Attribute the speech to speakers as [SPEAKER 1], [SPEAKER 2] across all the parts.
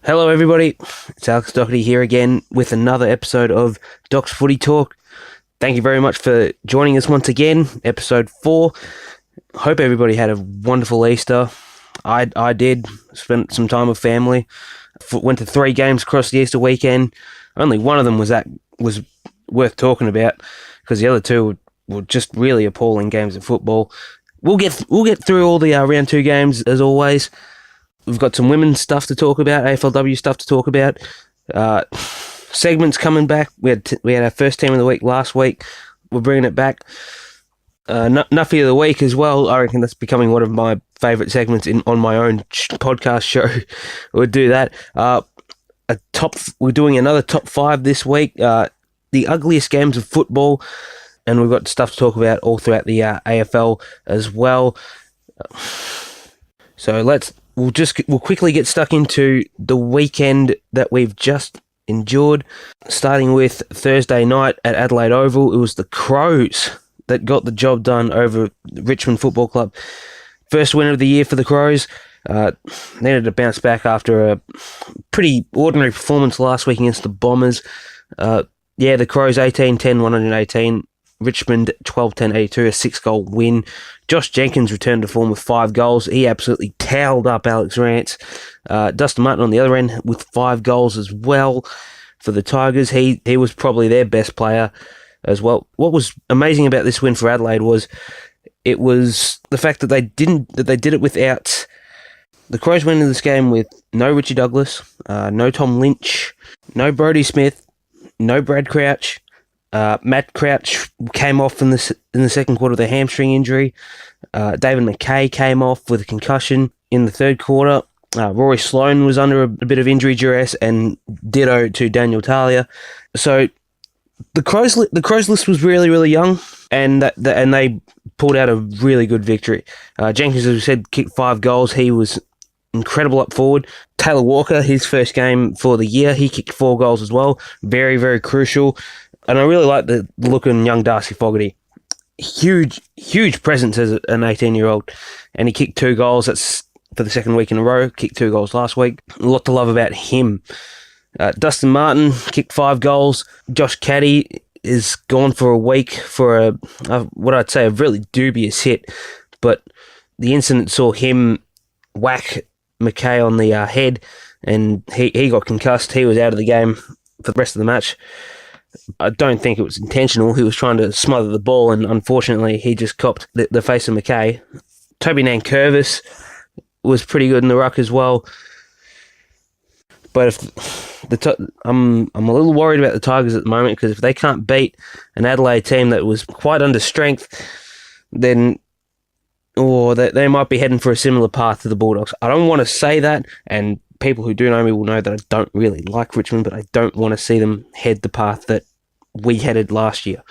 [SPEAKER 1] Hello everybody, it's Alex Docherty here again with another episode of Doc's Footy Talk. Thank you very much for joining us once again, episode 4. Hope everybody had a wonderful Easter. I did, spent some time with family, went to 3 games across the Easter weekend. Only one of them was worth talking about because the other 2 were just really appalling games of football. We'll get through all the round 2 games as always. We've got some women's stuff to talk about, AFLW stuff to talk about. Segments coming back. We had our first team of the week last week. We're bringing it back. Nuffy of the week as well. I reckon that's becoming one of my favourite segments on my own podcast show. We'll do that. We're doing another top 5 this week. The ugliest games of football, and we've got stuff to talk about all throughout the AFL as well. So We'll quickly get stuck into the weekend that we've just endured, starting with Thursday night at Adelaide Oval. It was the Crows that got the job done over Richmond Football Club. First win of the year for the Crows. They needed to bounce back after a pretty ordinary performance last week against the Bombers. The Crows 18-10, 118. Richmond 12-10, 82, a 6-goal win. Josh Jenkins returned to form with 5 goals. He absolutely towelled up Alex Rance. Dustin Martin on the other end with 5 goals as well for the Tigers. He was probably their best player as well. What was amazing about this win for Adelaide was the fact that they did it without. The Crows went into this game with no Richie Douglas, no Tom Lynch, no Brodie Smith, no Brad Crouch. Matt Crouch came off in the second quarter with a hamstring injury. David McKay came off with a concussion in the third quarter. Rory Sloane was under a bit of injury duress, and ditto to Daniel Talia. So the Crows list was really, really young, and they pulled out a really good victory. Jenkins, as we said, kicked 5 goals. He was incredible up forward. Taylor Walker, his first game for the year, he kicked 4 goals as well. Very, very crucial. And I really like the look in young Darcy Fogarty. Huge presence as an 18-year-old. And he kicked 2 goals. That's for the second week in a row. Kicked 2 goals last week. A lot to love about him. Dustin Martin kicked 5 goals. Josh Caddy is gone for a week for what I'd say a really dubious hit. But the incident saw him whack McKay on the head, and he got concussed. He was out of the game for the rest of the match. I don't think it was intentional. He was trying to smother the ball, and unfortunately, he just copped the face of McKay. Toby Nankervis was pretty good in the ruck as well. But I'm a little worried about the Tigers at the moment, because if they can't beat an Adelaide team that was quite under strength, then they might be heading for a similar path to the Bulldogs. I don't want to say that, and people who do know me will know that I don't really like Richmond, but I don't want to see them head the path that we headed last year.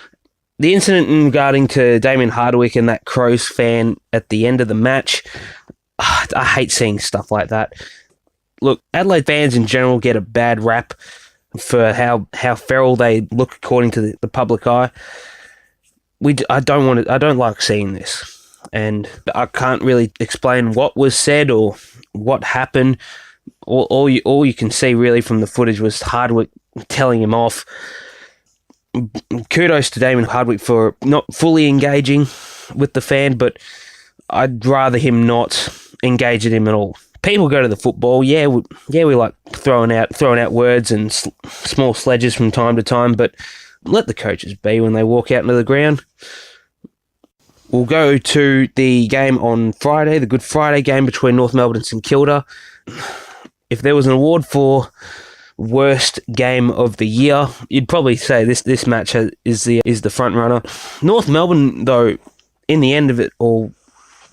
[SPEAKER 1] The incident regarding to Damien Hardwick and that Crows fan at the end of the match, I hate seeing stuff like that. Look, Adelaide fans in general get a bad rap for how feral they look according to the public eye. I don't like seeing this, and I can't really explain what was said or what happened. All you can see really from the footage was Hardwick telling him off. Kudos to Damien Hardwick for not fully engaging with the fan, but I'd rather him not engage at him at all. People go to the football, we like throwing out words and small sledges from time to time, but let the coaches be when they walk out into the ground. We'll go to the game on Friday, the Good Friday game between North Melbourne and St Kilda. If there was an award for worst game of the year, you'd probably say this match is the front runner. North Melbourne, though, in the end of it all,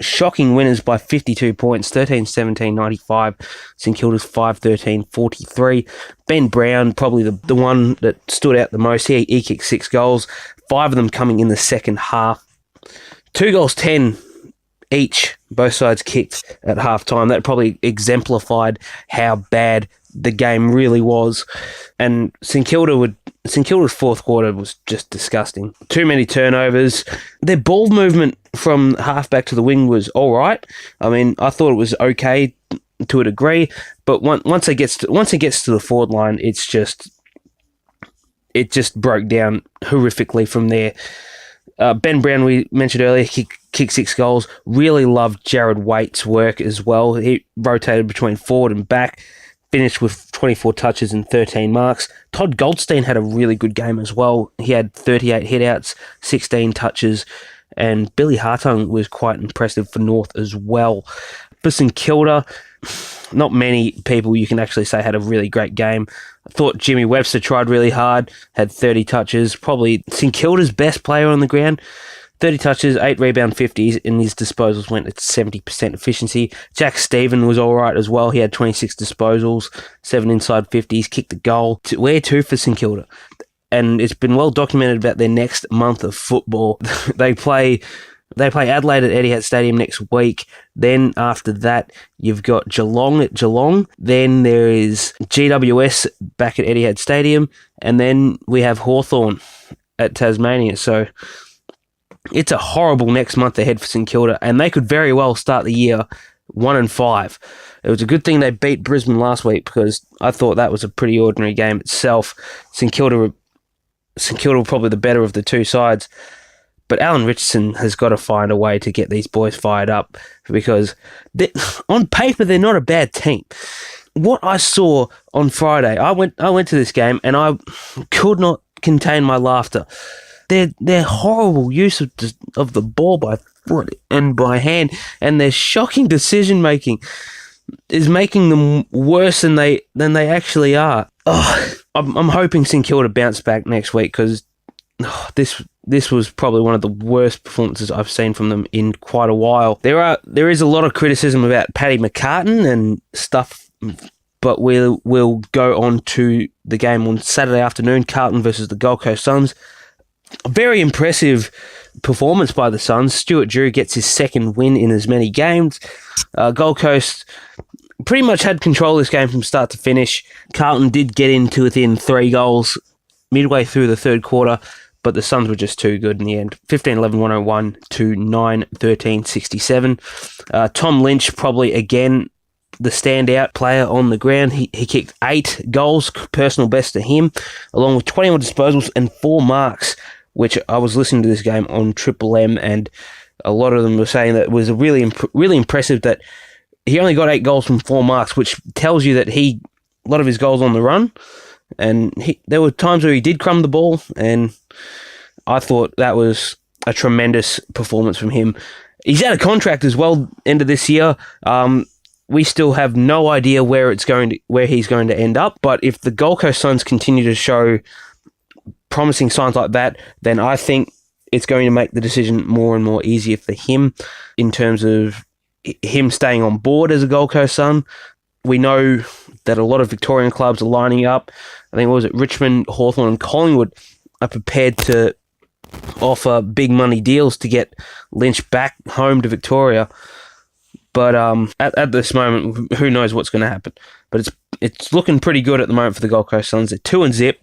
[SPEAKER 1] shocking winners by 52 points, 13-17, 95. St Kilda's 5-13, 43. Ben Brown, probably the one that stood out the most. He kicked 6 goals, 5 of them coming in the second half. 2 goals, 10 each, both sides kicked at halftime. That probably exemplified how bad the game really was. And St Kilda's fourth quarter was just disgusting. Too many turnovers. Their ball movement from halfback to the wing was all right. I mean, I thought it was okay to a degree, But once it gets to the forward line, it just broke down horrifically from there. Ben Brown, we mentioned earlier, kicked 6 goals. Really loved Jared Waite's work as well. He rotated between forward and back, finished with 24 touches and 13 marks. Todd Goldstein had a really good game as well. He had 38 hitouts, 16 touches, and Billy Hartung was quite impressive for North as well. For St Kilda, not many people you can actually say had a really great game. I thought Jimmy Webster tried really hard, had 30 touches, probably St Kilda's best player on the ground. 30 touches, 8 rebound 50s, and his disposals went at 70% efficiency. Jack Stephen was all right as well. He had 26 disposals, 7 inside 50s, kicked the goal. Where to for St Kilda? And it's been well documented about their next month of football. They play Adelaide at Etihad Stadium next week. Then after that, you've got Geelong at Geelong. Then there is GWS back at Etihad Stadium. And then we have Hawthorn at Tasmania. So it's a horrible next month ahead for St Kilda. And they could very well start the year 1-5. It was a good thing they beat Brisbane last week, because I thought that was a pretty ordinary game itself. St Kilda were probably the better of the two sides. But Alan Richardson has got to find a way to get these boys fired up, because on paper they're not a bad team. What I saw on Friday, I went to this game and I could not contain my laughter. Their horrible use of the ball by foot and by hand, and their shocking decision making is making them worse than they actually are. I'm hoping St Kilda bounce back next week, because this was probably one of the worst performances I've seen from them in quite a while. There is a lot of criticism about Paddy McCartan and stuff, but we'll go on to the game on Saturday afternoon, Carlton versus the Gold Coast Suns. A very impressive performance by the Suns. Stuart Drew gets his second win in as many games. Gold Coast pretty much had control of this game from start to finish. Carlton did get into within 3 goals midway through the third quarter, but the Suns were just too good in the end. 15-11-101 to 9-13-67. Tom Lynch, probably again the standout player on the ground. He kicked 8 goals, personal best to him, along with 21 disposals and 4 marks, which I was listening to this game on Triple M, and a lot of them were saying that it was really impressive that he only got 8 goals from 4 marks, which tells you that a lot of his goals on the run, and there were times where he did crumb the ball, and I thought that was a tremendous performance from him. He's out of contract as well, end of this year. We still have no idea where he's going to end up, but if the Gold Coast Suns continue to show promising signs like that, then I think it's going to make the decision more and more easier for him in terms of him staying on board as a Gold Coast Sun. We know that a lot of Victorian clubs are lining up. I think, what was it, Richmond, Hawthorn and Collingwood are prepared to offer big money deals to get Lynch back home to Victoria. But at this moment, who knows what's going to happen. But it's looking pretty good at the moment for the Gold Coast Suns. They're 2-0,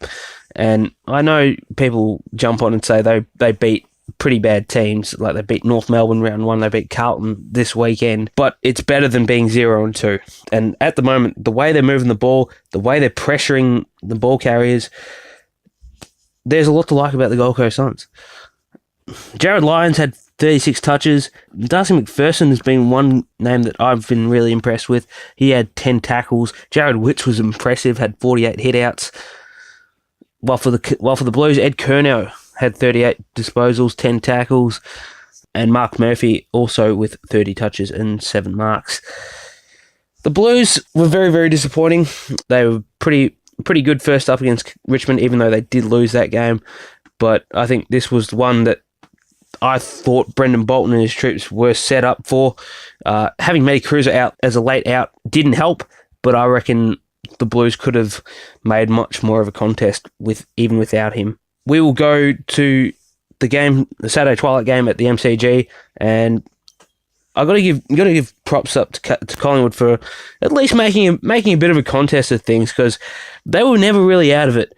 [SPEAKER 1] and I know people jump on and say they beat pretty bad teams, like they beat North Melbourne round 1, they beat Carlton this weekend, but it's better than being 0-2. And at the moment, the way they're moving the ball, the way they're pressuring the ball carriers, there's a lot to like about the Gold Coast Suns. Jared Lyons had 36 touches. Darcy McPherson has been one name that I've been really impressed with. He had 10 tackles. Jared Witts was impressive, had 48 hitouts. While for the Blues, Ed Curnow had 38 disposals, 10 tackles, and Mark Murphy also with 30 touches and 7 marks. The Blues were very, very disappointing. They were pretty good first up against Richmond, even though they did lose that game. But I think this was the one that I thought Brendan Bolton and his troops were set up for. Having Matty Cruiser out as a late out didn't help, but I reckon the Blues could have made much more of a contest even without him. We will go to the Saturday twilight game at the MCG, and I've got to give props up to Collingwood for at least making a bit of a contest of things, because they were never really out of it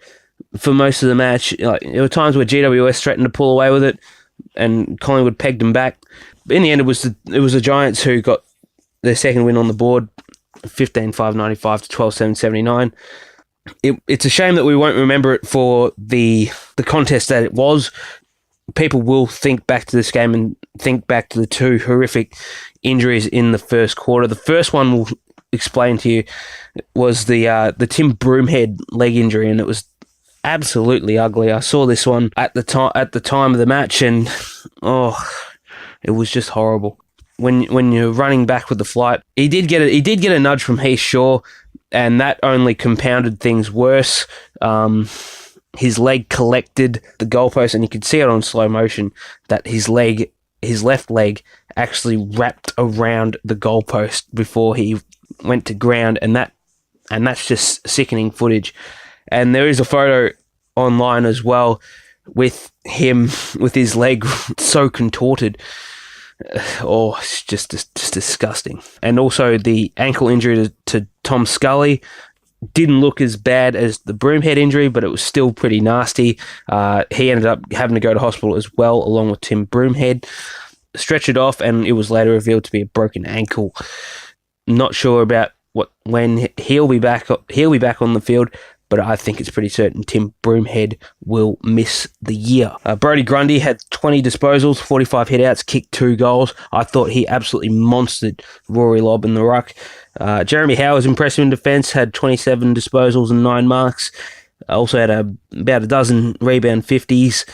[SPEAKER 1] for most of the match. Like, there were times where GWS threatened to pull away with it, and Collingwood pegged them back. But in the end, it was the Giants who got their second win on the board. 15,595 to 12,779. It's a shame that we won't remember it for the contest that it was. People will think back to this game and think back to the two horrific injuries in the first quarter. The first one we'll explain to you was the Tim Broomhead leg injury, and it was absolutely ugly. I saw this one at the time of the match, and it was just horrible. When you're running back with the flight, he did get a nudge from Heath Shaw, and that only compounded things worse. His leg collected the goalpost, and you could see it on slow motion that his left leg actually wrapped around the goalpost before he went to ground, and that's just sickening footage. And there is a photo online as well with him with his leg so contorted. It's just disgusting. And also the ankle injury to Tom Scully didn't look as bad as the Broomhead injury, but it was still pretty nasty. He ended up having to go to hospital as well, along with Tim Broomhead. Stretched it off, and it was later revealed to be a broken ankle. Not sure about when he'll be back on the field, but I think it's pretty certain Tim Broomhead will miss the year. Brodie Grundy had 20 disposals, 45 hitouts, kicked 2 goals. I thought he absolutely monstered Rory Lobb in the ruck. Jeremy Howe was impressive in defence, had 27 disposals and 9 marks. Also had about a dozen rebound 50s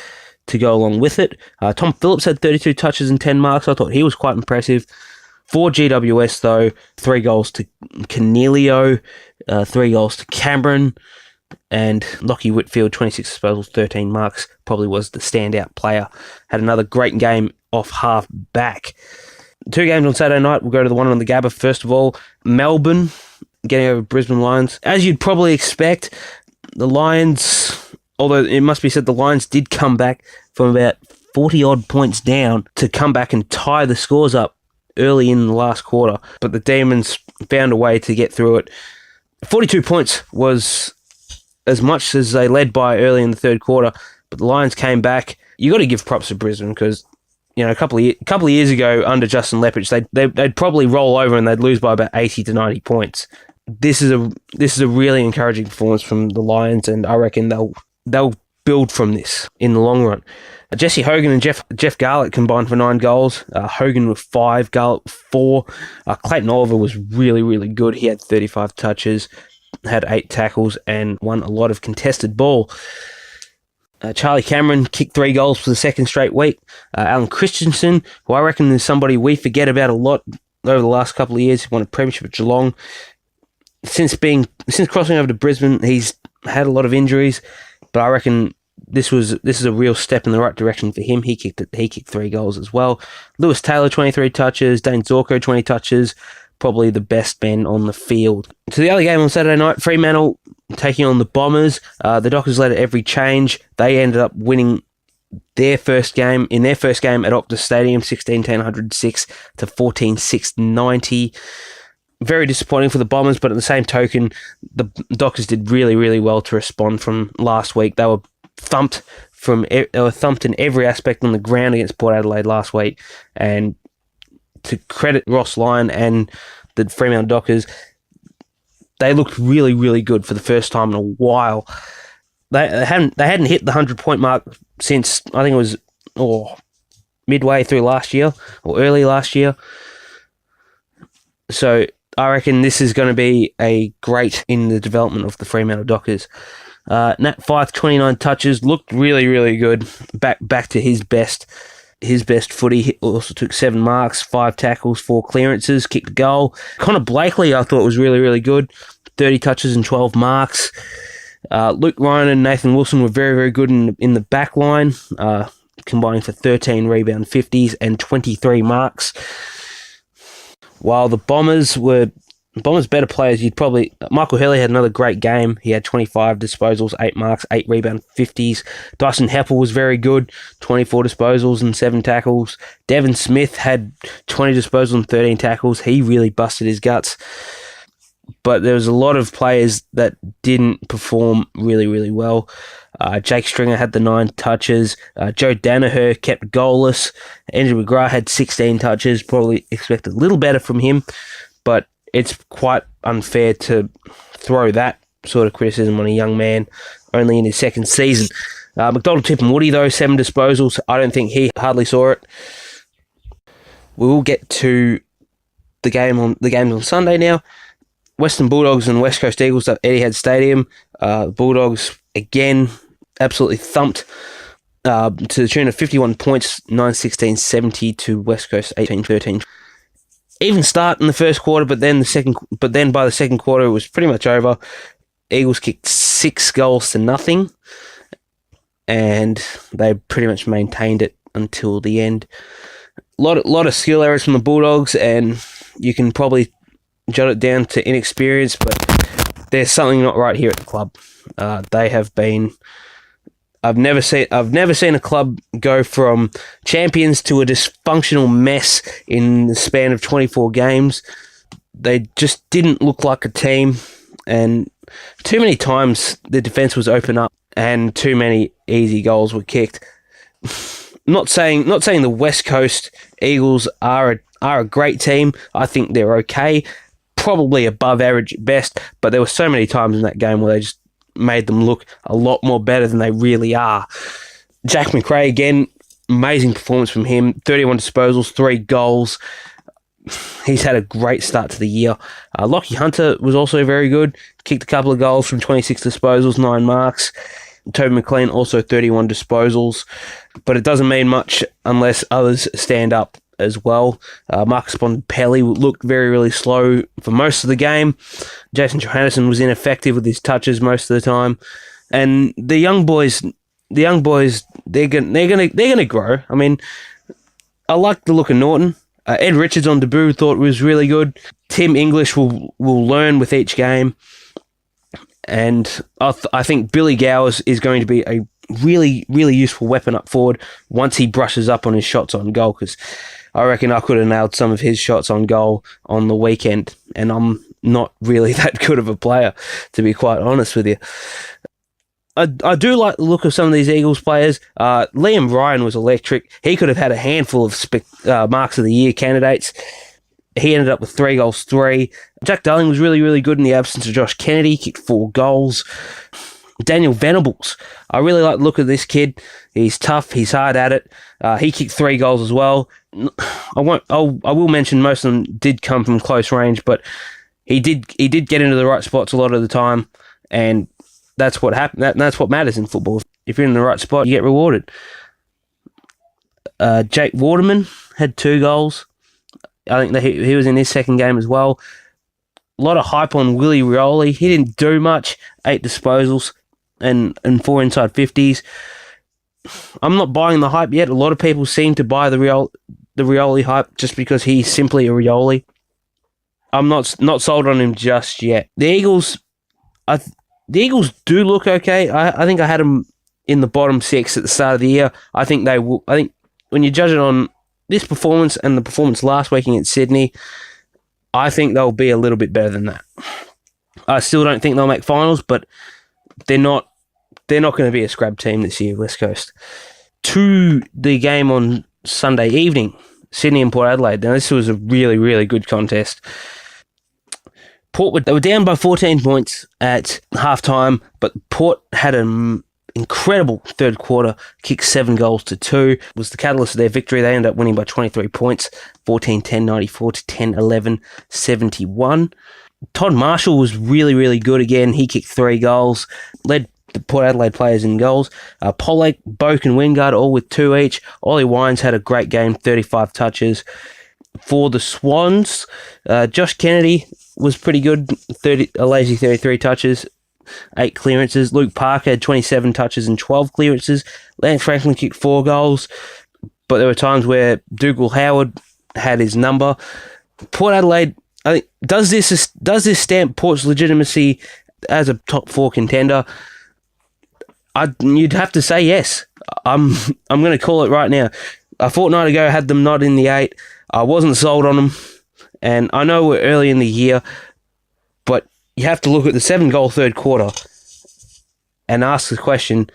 [SPEAKER 1] to go along with it. Tom Phillips had 32 touches and 10 marks. I thought he was quite impressive. For GWS, though, 3 goals to Canelio, 3 goals to Cameron, and Lockie Whitfield, 26 disposals, 13 marks, probably was the standout player. Had another great game off half back. 2 games on Saturday night. We'll go to the one on the Gabba. First of all, Melbourne getting over Brisbane Lions. As you'd probably expect, the Lions, although it must be said the Lions did come back from about 40-odd points down to come back and tie the scores up early in the last quarter, but the Demons found a way to get through it. 42 points was as much as they led by early in the third quarter, but the Lions came back. You got to give props to Brisbane because, a couple of years ago under Justin Lepage, they'd probably roll over and they'd lose by about 80 to 90 points. This is a really encouraging performance from the Lions, and I reckon they'll build from this in the long run. Jesse Hogan and Jeff Garlett combined for 9 goals. Hogan with 5, Garlett with 4. Clayton Oliver was really, really good. He had 35 touches, had 8 tackles, and won a lot of contested ball. Charlie Cameron kicked 3 goals for the second straight week. Alan Christensen, who I reckon is somebody we forget about a lot over the last couple of years, he won a premiership at Geelong. Since crossing over to Brisbane, he's had a lot of injuries, but I reckon this is a real step in the right direction for him. He kicked 3 goals as well. Lewis Taylor, 23 touches. Dane Zorko, 20 touches. Probably the best men on the field. To the other game on Saturday night, Fremantle taking on the Bombers. The Dockers led at every change. They ended up winning their first game at Optus Stadium, 16-10-106 to 14-6-90. Very disappointing for the Bombers, but at the same token, the Dockers did really, really well to respond from last week. They were thumped in every aspect on the ground against Port Adelaide last week, and to credit Ross Lyon and the Fremantle Dockers, they looked really, really good for the first time in a while. They hadn't hit the 100-point mark since, I think it was midway through last year or early last year. So I reckon this is going to be a great in the development of the Fremantle Dockers. Nat Fyfe, 29 touches, looked really, really good. Back to his best footy. He also took 7 marks, 5 tackles, 4 clearances, kicked a goal. Connor Blakely, I thought was really, really good. 30 touches and 12 marks. Luke Ryan and Nathan Wilson were very, very good in the back line, combining for 13 rebound 50s and 23 marks. While the Bombers better players, Michael Hurley had another great game. He had 25 disposals, 8 marks, 8 rebound 50s. Dyson Heppel was very good, 24 disposals and 7 tackles. Devon Smith had 20 disposals and 13 tackles. He really busted his guts. But there was a lot of players that didn't perform really, really well. Jake Stringer had the 9 touches. Joe Danaher kept goalless. Andrew McGrath had 16 touches. Probably expected a little better from him. But it's quite unfair to throw that sort of criticism on a young man only in his second season. McDonald, Tip and Woody, though, 7 disposals. I don't think he hardly saw it. We will get to the games on Sunday now. Western Bulldogs and West Coast Eagles at Etihad Stadium. Bulldogs, again, absolutely thumped to the tune of 51 points, 9-16-70 to West Coast 18-13. Even start in the first quarter, but then by the second quarter it was pretty much over. Eagles kicked 6 goals to nothing, and they pretty much maintained it until the end. A lot of skill errors from the Bulldogs, and you can probably jot it down to inexperience, but there's something not right here at the club. They have been. I've never seen a club go from champions to a dysfunctional mess in the span of 24 games. They just didn't look like a team, and too many times the defense was open up and too many easy goals were kicked. Not saying the West Coast Eagles are a great team. I think they're okay, probably above average at best, but there were so many times in that game where they just made them look a lot more better than they really are. Jack McRae, again, amazing performance from him. 31 disposals, 3 goals. He's had a great start to the year. Lockie Hunter was also very good. Kicked a couple of goals from 26 disposals, 9 marks. Toby McLean also 31 disposals. But it doesn't mean much unless others stand up as well. Marcus Bontempelli looked very, really slow for most of the game. Jason Johannesson was ineffective with his touches most of the time. And the young boys, they're gonna grow. I mean, I like the look of Norton. Ed Richards on debut thought was really good. Tim English will learn with each game. And I think Billy Gowers is going to be a really, really useful weapon up forward once he brushes up on his shots on goal, because I reckon I could have nailed some of his shots on goal on the weekend, and I'm not really that good of a player, to be quite honest with you. I do like the look of some of these Eagles players. Liam Ryan was electric. He could have had a handful of Marks of the Year candidates. He ended up with 3 goals, 3. Jack Darling was really, really good in the absence of Josh Kennedy. Kicked 4 goals. Daniel Venables. I really like the look of this kid. He's tough. He's hard at it. He kicked 3 goals as well. I will mention most of them did come from close range, but he did get into the right spots a lot of the time, and that's what happened. That's what matters in football. If you're in the right spot, you get rewarded. Jake Waterman had 2 goals. I think that he was in his second game as well. A lot of hype on Willie Rioli. He didn't do much. 8 disposals and 4 inside 50s. I'm not buying the hype yet. A lot of people seem to buy the Rioli hype just because he's simply a Rioli. I'm not sold on him just yet. The Eagles do look okay. I think I had them in the bottom 6 at the start of the year. I think they will. I think when you judge it on this performance and the performance last week against Sydney, I think they'll be a little bit better than that. I still don't think they'll make finals, but they're not going to be a scrub team this year, West Coast. To the game on Sunday evening, Sydney and Port Adelaide. Now, this was a really, really good contest. They were down by 14 points at halftime, but Port had an incredible third quarter, kicked 7 goals to 2. Was the catalyst of their victory. They ended up winning by 23 points, 14-10-94 to 10-11-71. Todd Marshall was really, really good again. He kicked 3 goals, led the Port Adelaide players in goals. Pollak, Boak and Wingard all with 2 each. Ollie Wines had a great game, 35 touches. For the Swans, Josh Kennedy was pretty good, a lazy 33 touches, 8 clearances. Luke Parker had 27 touches and 12 clearances. Lance Franklin kicked 4 goals, but there were times where Dougal Howard had his number. Port Adelaide, I think, does this stamp Port's legitimacy as a top 4 contender? You'd have to say yes. I'm going to call it right now. A fortnight ago, I had them not in the 8. I wasn't sold on them, and I know we're early in the year, but you have to look at the 7-goal third quarter and ask the question,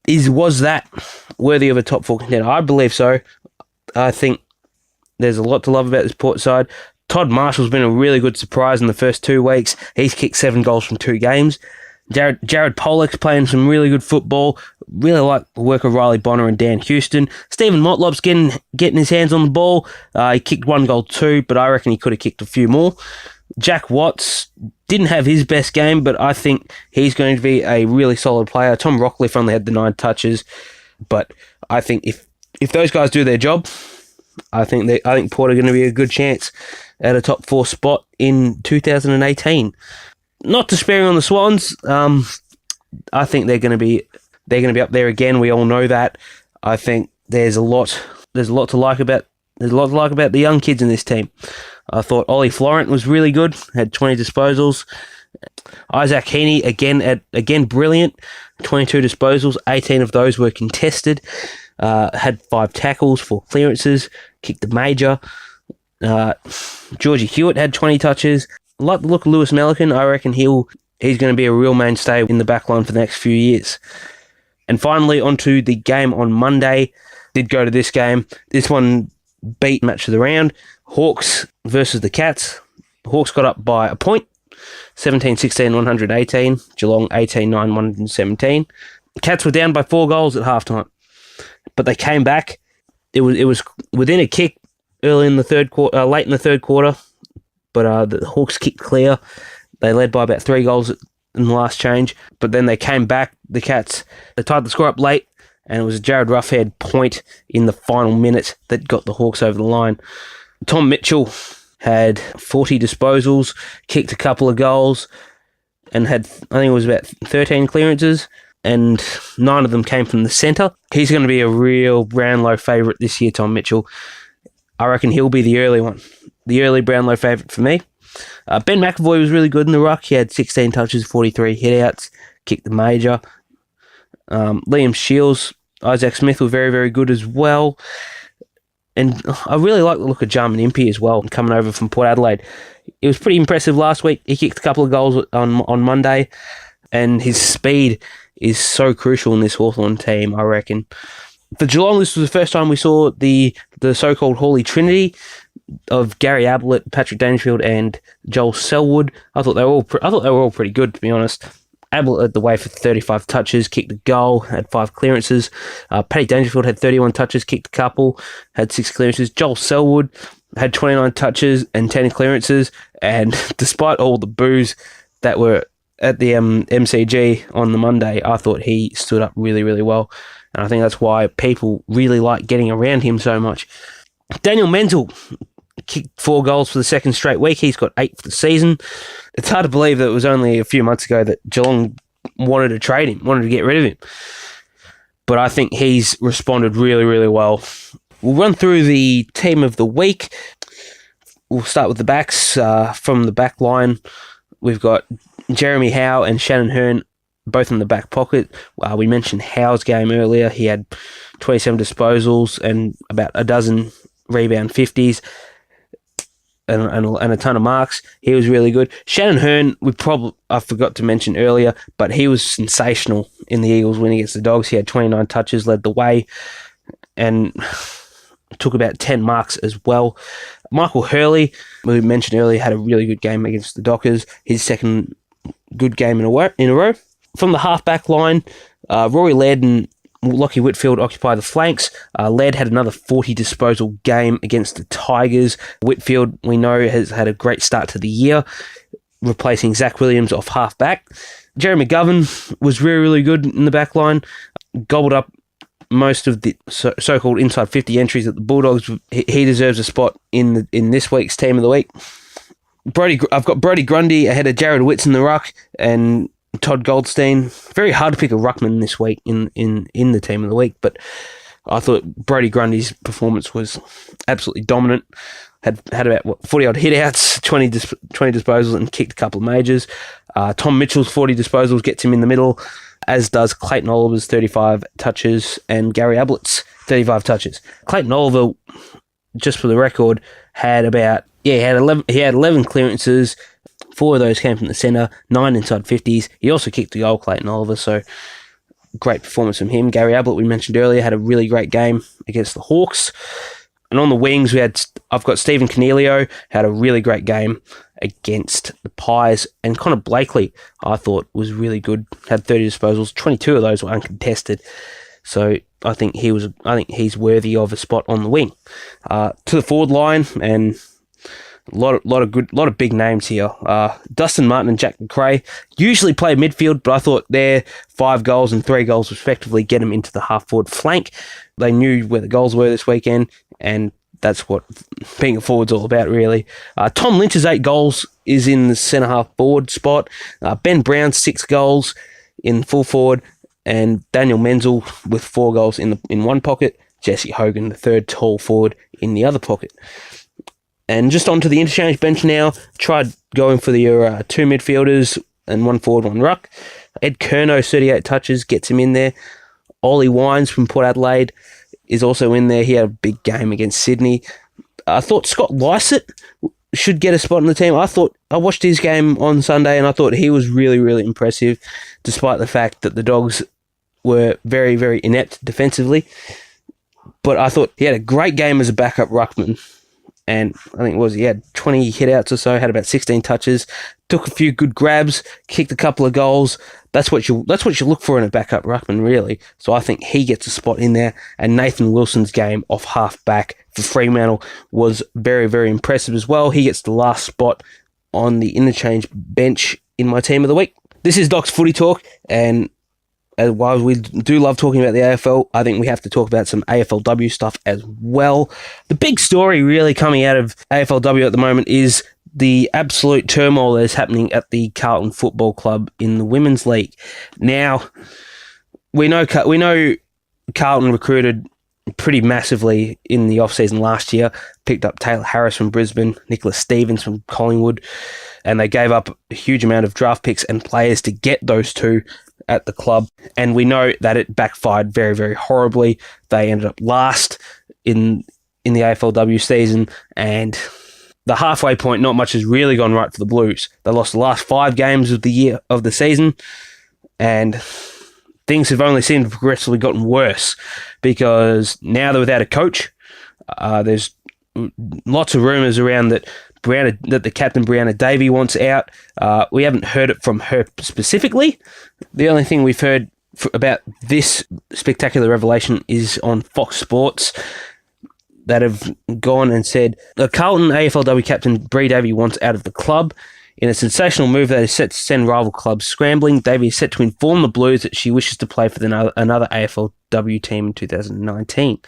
[SPEAKER 1] was that worthy of a top 4 contender? I believe so. I think there's a lot to love about this Port side. Todd Marshall's been a really good surprise in the first 2 weeks. He's kicked 7 goals from 2 games. Jared Pollock's playing some really good football. Really like the work of Riley Bonner and Dan Houston. Stephen Motlop's getting his hands on the ball. He kicked 1 goal too, but I reckon he could have kicked a few more. Jack Watts didn't have his best game, but I think he's going to be a really solid player. Tom Rockcliffe only had the 9 touches, but I think if those guys do their job, I think Port are going to be a good chance at a top 4 spot in 2018. Not despairing on the Swans. I think they're going to be up there again. We all know that. I think there's a lot to like about the young kids in this team. I thought Ollie Florent was really good, had 20 disposals. Isaac Heaney again brilliant, 22 disposals, 18 of those were contested. Had 5 tackles, 4 clearances, kicked the major. Georgie Hewitt had 20 touches. I like the look of Lewis Melican. I reckon he's going to be a real mainstay in the backline for the next few years. And finally, onto the game on Monday. Did go to this game. This one beat match of the round. Hawks versus the Cats. Hawks got up by a point. 17-16, 118. Geelong 18-9, 117. Cats were down by 4 goals at halftime, but they came back. It was within a kick late in the third quarter, but the Hawks kicked clear. They led by about 3 goals in the last change, but then they came back. The Cats, they tied the score up late, and it was a Jared Roughhead point in the final minute that got the Hawks over the line. Tom Mitchell had 40 disposals, kicked a couple of goals, and had, I think it was about 13 clearances, and 9 of them came from the centre. He's going to be a real Brownlow favourite this year, Tom Mitchell. I reckon he'll be the early one. The early Brownlow favourite for me. Ben McAvoy was really good in the ruck. He had 16 touches, 43 hitouts, kicked the major. Liam Shields, Isaac Smith were very, very good as well. And I really like the look of Jarman Impey as well, coming over from Port Adelaide. It was pretty impressive last week. He kicked a couple of goals on Monday, and his speed is so crucial in this Hawthorn team, I reckon. For Geelong, this was the first time we saw the so-called Holy Trinity of Gary Ablett, Patrick Dangerfield, and Joel Selwood. I thought they were all pretty good, to be honest. Ablett led the way for 35 touches, kicked a goal, had 5 clearances. Paddy Dangerfield had 31 touches, kicked a couple, had 6 clearances. Joel Selwood had 29 touches and 10 clearances, and despite all the boos that were at the MCG on the Monday, I thought he stood up really, really well. And I think that's why people really like getting around him so much. Daniel Menzel kicked 4 goals for the second straight week. He's got 8 for the season. It's hard to believe that it was only a few months ago that Geelong wanted to trade him, wanted to get rid of him. But I think he's responded really, really well. We'll run through the team of the week. We'll start with the backs. From the back line, we've got Jeremy Howe and Shannon Hearn both in the back pocket. We mentioned Howe's game earlier. He had 27 disposals and about a dozen rebound 50s. And a ton of marks. He was really good. Shannon Hearn, I forgot to mention earlier, but he was sensational in the Eagles win against the Dogs. He had 29 touches, led the way, and took about 10 marks as well. Michael Hurley, we mentioned earlier, had a really good game against the Dockers. His second good game in a row. From the half-back line, Rory Laird and Lockie Whitfield occupy the flanks. Laird had another 40 disposal game against the Tigers. Whitfield, we know, has had a great start to the year, replacing Zach Williams off half-back. Jerry McGovern was really, really good in the back line. Gobbled up most of the so-called inside 50 entries at the Bulldogs. He deserves a spot in this week's team of the week. I've got Brodie Grundy ahead of Jared Witts in the ruck and Todd Goldstein. Very hard to pick a ruckman this week in the team of the week, but I thought Brodie Grundy's performance was absolutely dominant. Had about 40 odd hitouts, 20 disposals, and kicked a couple of majors. Tom Mitchell's 40 disposals gets him in the middle, as does Clayton Oliver's 35 touches and Gary Ablett's 35 touches. Clayton Oliver, just for the record, had 11 clearances. 4 of those came from the centre, 9 inside 50s. He also kicked a goal, Clayton Oliver, so great performance from him. Gary Ablett, we mentioned earlier, had a really great game against the Hawks. And on the wings, I've got Stephen Cornelio, had a really great game against the Pies, and Connor Blakely, I thought, was really good. Had 30 disposals, 22 of those were uncontested. So I think he's worthy of a spot on the wing. To the forward line, and a lot of big names here. Dustin Martin and Jack McRae usually play midfield, but I thought their 5 goals and 3 goals respectively get them into the half-forward flank. They knew where the goals were this weekend, and that's what being a forward's all about, really. Tom Lynch's 8 goals is in the centre-half forward spot. Ben Brown's 6 goals in full forward, and Daniel Menzel with 4 goals in one pocket. Jesse Hogan, the third tall forward, in the other pocket. And just onto the interchange bench now. Tried going for your 2 midfielders and 1 forward, 1 ruck. Ed Curnow, 38 touches, gets him in there. Ollie Wines from Port Adelaide is also in there. He had a big game against Sydney. I thought Scott Lysett should get a spot in the team. I watched his game on Sunday, and I thought he was really, really impressive, despite the fact that the Dogs were very, very inept defensively. But I thought he had a great game as a backup ruckman. And I think he had 20 hit-outs or so, had about 16 touches, took a few good grabs, kicked a couple of goals. That's what you look for in a backup ruckman, really. So I think he gets a spot in there. And Nathan Wilson's game off half-back for Fremantle was very, very impressive as well. He gets the last spot on the interchange bench in my team of the week. This is Doc's Footy Talk, and while we do love talking about the AFL, I think we have to talk about some AFLW stuff as well. The big story really coming out of AFLW at the moment is the absolute turmoil that is happening at the Carlton Football Club in the Women's League. Now, we know Carlton recruited pretty massively in the off-season last year, picked up Taylor Harris from Brisbane, Nicholas Stevens from Collingwood, and they gave up a huge amount of draft picks and players to get those two at the club, and we know that it backfired very, very horribly. They ended up last in the AFLW season, and the halfway point, not much has really gone right for the Blues. They lost the last 5 games of the season, and things have only seemed to have progressively gotten worse, because now they're without a coach. There's lots of rumours around that the captain, Brianna Davey, wants out. We haven't heard it from her specifically. The only thing we've heard about this spectacular revelation is on Fox Sports, that have gone and said the Carlton AFLW captain, Bree Davey, wants out of the club. In a sensational move that is set to send rival clubs scrambling, Davey is set to inform the Blues that she wishes to play for another AFLW team in 2019.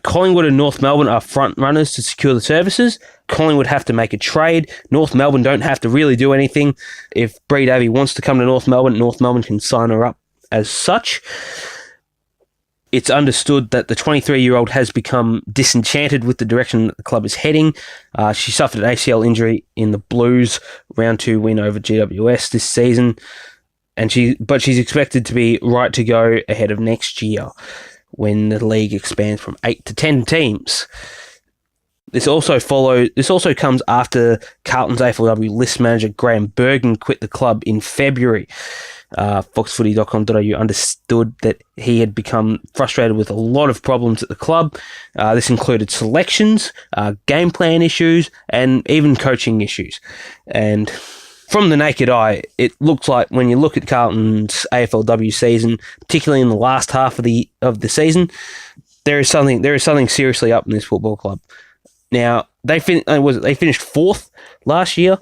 [SPEAKER 1] Collingwood and North Melbourne are front runners to secure the services. Collingwood have to make a trade. North Melbourne don't have to really do anything. If Bree Davey wants to come to North Melbourne can sign her up as such. It's understood that the 23-year-old has become disenchanted with the direction that the club is heading. She suffered an ACL injury in the Blues round 2 win over GWS this season, but she's expected to be right to go ahead of next year, when the league expands from 8 to 10 teams. This also comes after Carlton's AFLW list manager Graham Bergen quit the club in February. Foxfooty.com.au understood that he had become frustrated with a lot of problems at the club. This included selections, game plan issues, and even coaching issues. And from the naked eye, it looks like when you look at Carlton's AFLW season, particularly in the last half of the season, there is something seriously up in this football club. Now, they finished 4th last year,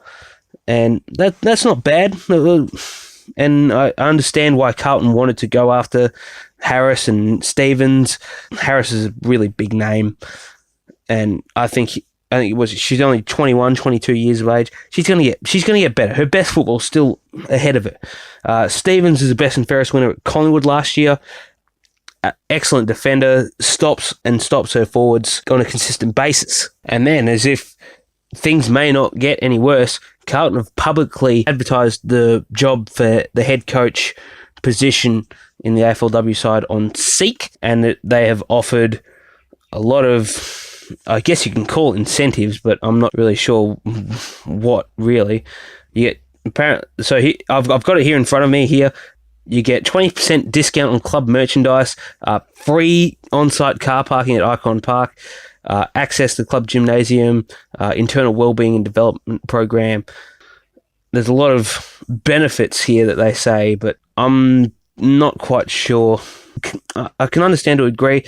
[SPEAKER 1] and that's not bad. And I understand why Carlton wanted to go after Harris and Stevens. Harris is a really big name, and I think she's only 21, 22 years of age. She's gonna get better. Her best football's still ahead of her. Stevens is the best and fairest winner at Collingwood last year. Excellent defender, stops her forwards on a consistent basis. And then, as if things may not get any worse, Carlton have publicly advertised the job for the head coach position in the AFLW side on Seek, and that they have offered a lot of, I guess you can call it incentives, but I'm not really sure what really. You get apparently, I've got it here in front of me here. You get 20% discount on club merchandise, free on-site car parking at Icon Park, access to the club gymnasium, internal wellbeing and development program. There's a lot of benefits here that they say, but I'm not quite sure. I can understand to a degree.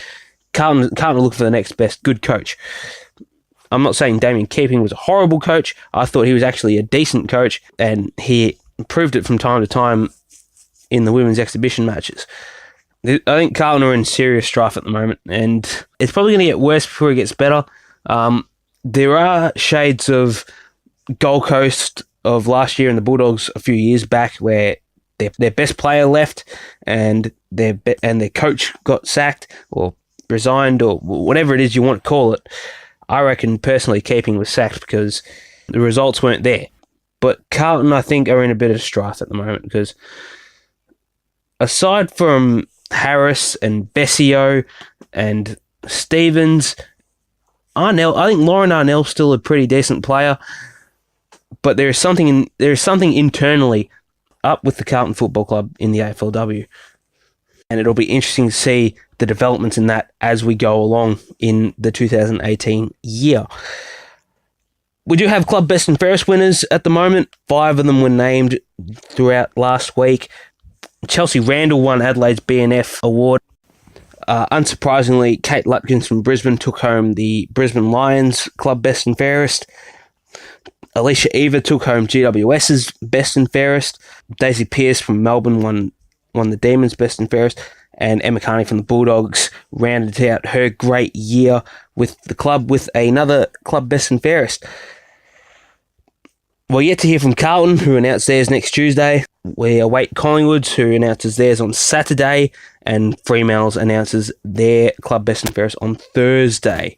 [SPEAKER 1] Carlton will look for the next best good coach. I'm not saying Damien Keeping was a horrible coach. I thought he was actually a decent coach, and he proved it from time to time in the women's exhibition matches. I think Carlton are in serious strife at the moment, and it's probably going to get worse before it gets better. There are shades of Gold Coast of last year and the Bulldogs a few years back where their best player left and their coach got sacked or resigned or whatever it is you want to call it. I reckon personally Keeping was sacked because the results weren't there. But Carlton, I think, are in a bit of strife at the moment because aside from Harris and Bessio and Stevens, I think Lauren Arnell's still a pretty decent player. But there is something internally up with the Carlton Football Club in the AFLW. And it'll be interesting to see the developments in that as we go along in the 2018 year. We do have club best and fairest winners at the moment. 5 of them were named throughout last week. Chelsea Randall won Adelaide's BNF award. Unsurprisingly, Kate Lutkins from Brisbane took home the Brisbane Lions club best and fairest. Alicia Eva took home GWS's best and fairest. Daisy Pearce from Melbourne won the Demons best and fairest. And Emma Carney from the Bulldogs rounded out her great year with the club with another club best and fairest. We're yet to hear from Carlton, who announced theirs next Tuesday. We await Collingwood's, who announces theirs on Saturday. And Fremantle announces their club best and fairest on Thursday.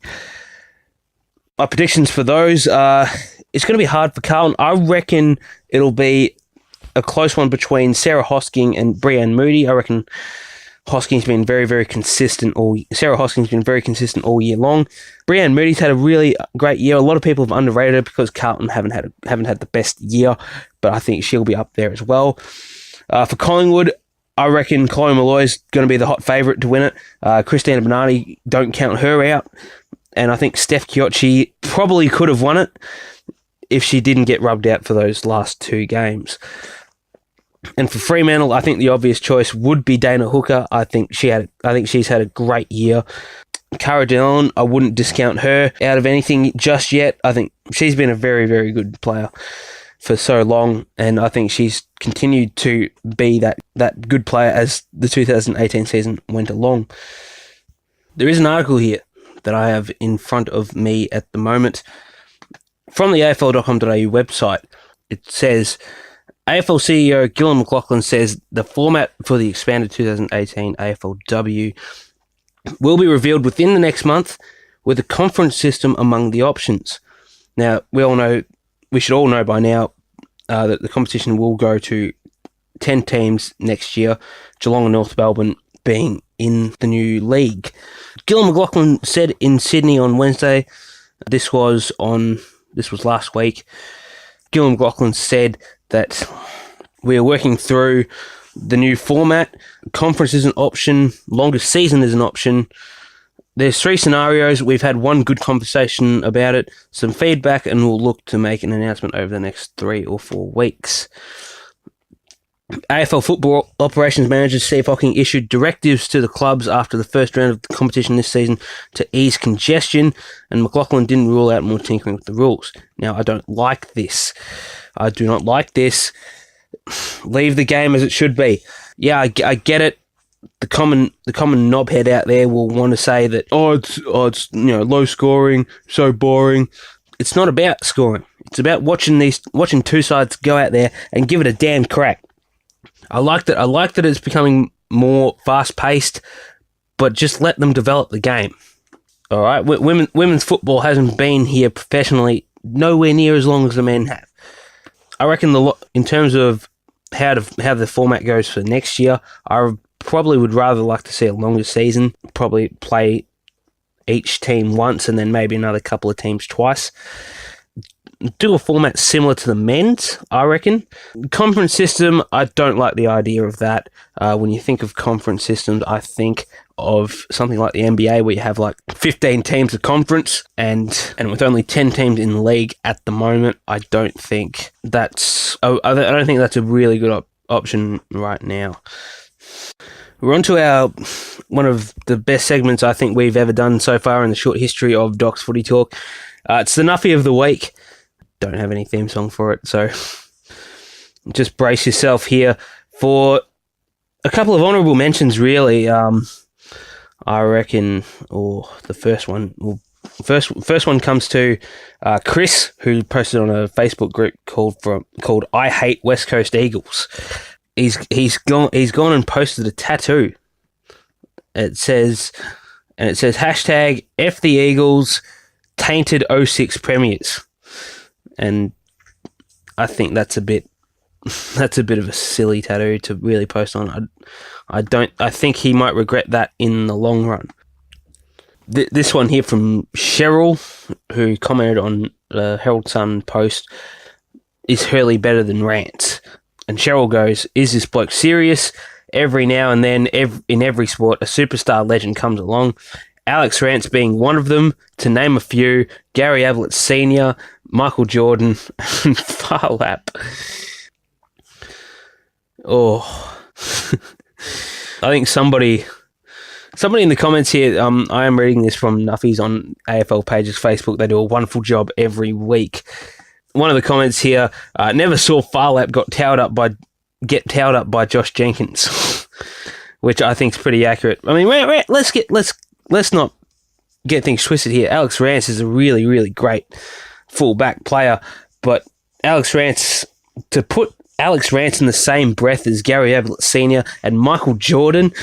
[SPEAKER 1] My predictions for those are... It's going to be hard for Carlton. I reckon it'll be a close one between Sarah Hosking and Breanne Moody. I reckon Hosking's been very, very consistent. Sarah Hosking's been very consistent all year long. Breanne Moody's had a really great year. A lot of people have underrated her because Carlton haven't had the best year, but I think she'll be up there as well. For Collingwood, I reckon Chloe Malloy's going to be the hot favourite to win it. Christina Bernardi, don't count her out. And I think Steph Chiocci probably could have won it if she didn't get rubbed out for those last 2 games. And for Fremantle, I think the obvious choice would be Dana Hooker. I think she's had a great year. Cara Dillon, I wouldn't discount her out of anything just yet. I think she's been a very, very good player for so long, and I think she's continued to be that good player as the 2018 season went along. There is an article here that I have in front of me at the moment from the AFL.com.au website. It says, AFL CEO Gillon McLachlan says the format for the expanded 2018 AFLW will be revealed within the next month with a conference system among the options. Now, we should all know by now that the competition will go to 10 teams next year, Geelong and North Melbourne being in the new league. Gillon McLachlan said in Sydney on Wednesday, this was last week, Gillon McLachlan said that we are working through the new format. Conference is an option. Longest season is an option. There's 3 scenarios. We've had one good conversation about it, some feedback, and we'll look to make an announcement over the next 3 or 4 weeks. AFL Football Operations Manager Steve Hocking issued directives to the clubs after the first round of the competition this season to ease congestion, and McLachlan didn't rule out more tinkering with the rules. Now, I don't like this. I do not like this. Leave the game as it should be. Yeah, I get it. The common knobhead out there will want to say that it's low scoring, so boring. It's not about scoring. It's about watching 2 sides go out there and give it a damn crack. I like that it's becoming more fast paced, but just let them develop the game. All right, women's football hasn't been here professionally nowhere near as long as the men have. I reckon in terms of how the format goes for next year, I probably would rather like to see a longer season. Probably play each team once and then maybe another couple of teams twice. Do a format similar to the men's, I reckon. Conference system, I don't like the idea of that. When you think of conference systems, I think of something like the NBA, where you have like 15 teams of conference, and with only 10 teams in the league at the moment, I don't think that's a really good option right now. We're on to one of the best segments I think we've ever done so far in the short history of Doc's Footy Talk. It's the nuffy of the week. Don't have any theme song for it, so just brace yourself here for a couple of honourable mentions, really. I reckon, the first one comes to Chris, who posted on a Facebook group called I Hate West Coast Eagles. He's gone and posted a tattoo. It says hashtag F the Eagles, tainted 06 premiers. And I think that's a bit of a silly tattoo to really post on. I think he might regret that in the long run. This one here from Cheryl, who commented on the Herald Sun post, is Hurley better than Rance? And Cheryl goes, is this bloke serious? Every now and then, in every sport, a superstar legend comes along. Alex Rance being one of them, to name a few. Gary Ablett Sr., Michael Jordan, and Farlap. Oh, I think somebody in the comments here, I am reading this from Nuffy's on AFL Pages Facebook. They do a wonderful job every week. One of the comments here, never saw Farlap get towed up by Josh Jenkins, which I think is pretty accurate. I mean, let's not get things twisted here. Alex Rance is a really, really great fullback player, but to put Alex Rance in the same breath as Gary Ablett Sr. and Michael Jordan,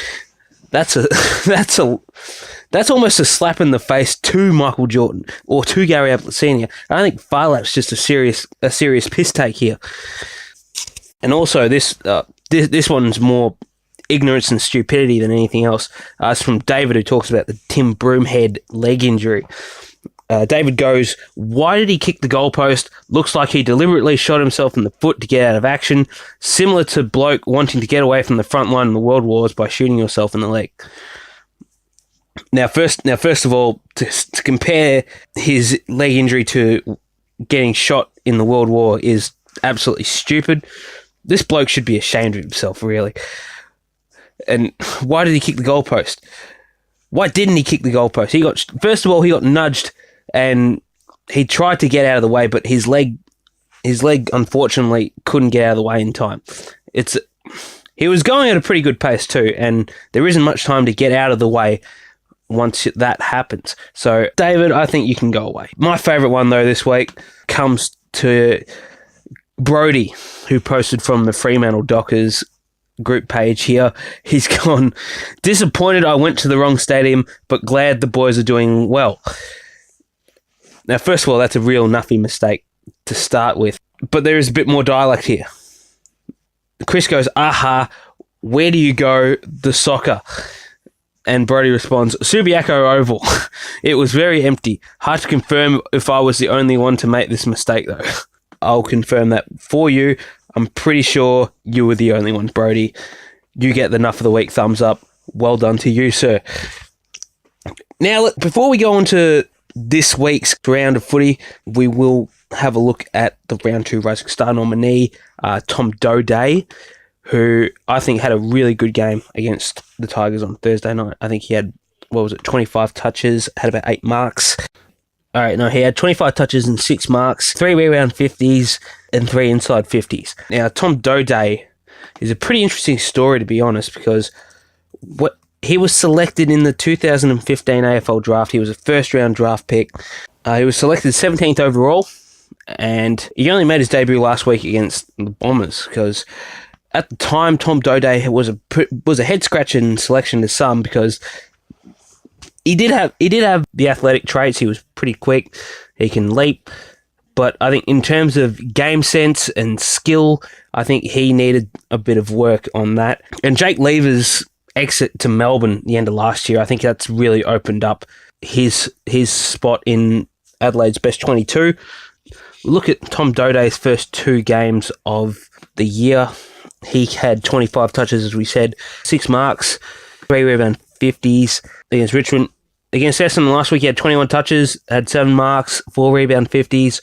[SPEAKER 1] that's almost a slap in the face to Michael Jordan or to Gary Ablett Sr. I think Farlap's just a serious piss take here. And also this one's more ignorance and stupidity than anything else. It's from David, who talks about the Tim Broomhead leg injury. David goes, why did he kick the goalpost? Looks like he deliberately shot himself in the foot to get out of action, similar to bloke wanting to get away from the front line in the World Wars by shooting yourself in the leg. Now, first of all, to compare his leg injury to getting shot in the World War is absolutely stupid. This bloke should be ashamed of himself, really. And why did he kick the goalpost? Why didn't he kick the goalpost? First of all, he got nudged, and he tried to get out of the way, but his leg unfortunately couldn't get out of the way in time. He was going at a pretty good pace too, and there isn't much time to get out of the way once that happens. So, David, I think you can go away. My favourite one, though, this week comes to Brody, who posted from the Fremantle Dockers group page here. He's gone, disappointed I went to the wrong stadium, but glad the boys are doing well. Now, first of all, that's a real nuffy mistake to start with, but there is a bit more dialect here. Chris goes, aha, where do you go? The soccer. And Brody responds, Subiaco Oval. It was very empty. Hard to confirm if I was the only one to make this mistake, though. I'll confirm that for you. I'm pretty sure you were the only one, Brody. You get the Nuff of the Week thumbs up. Well done to you, sir. Now, before we go on to this week's round of footy, we will have a look at the round 2 Rising Star nominee, Tom Doday, who I think had a really good game against the Tigers on Thursday night. I think he had, 25 touches, had about 8 marks. All right, no, he had 25 touches and 6 marks, 3 way-round 50s and 3 inside 50s. Now, Tom Doday is a pretty interesting story, to be honest, because he was selected in the 2015 AFL draft. He was a first-round draft pick. He was selected 17th overall, and he only made his debut last week against the Bombers, because at the time, Tom Doday was a head-scratching selection to some, because he did have the athletic traits. He was pretty quick. He can leap. But I think in terms of game sense and skill, I think he needed a bit of work on that. And Jake Lever's exit to Melbourne at the end of last year, I think that's really opened up his spot in Adelaide's best 22. Look at Tom Doday's first 2 games of the year. He had 25 touches, as we said, 6 marks, 3 rebound 50s against Richmond. Against Essendon last week, he had 21 touches, had 7 marks, 4 rebound 50s.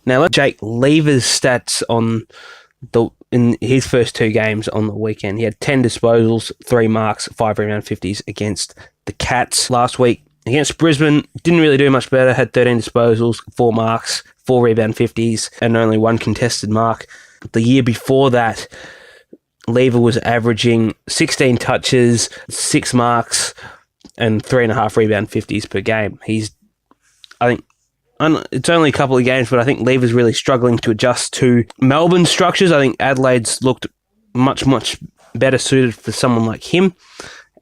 [SPEAKER 1] Now, let Jake Lever's stats in his first 2 games on the weekend. He had 10 disposals, 3 marks, 5 rebound 50s against the Cats last week. Against Brisbane, didn't really do much better, had 13 disposals, 4 marks, 4 rebound 50s, and only 1 contested mark. The year before that, Lever was averaging 16 touches, 6 marks, and 3.5 rebound 50s per game. It's only a couple of games, but I think Lever's really struggling to adjust to Melbourne's structures. I think Adelaide's looked much, much better suited for someone like him.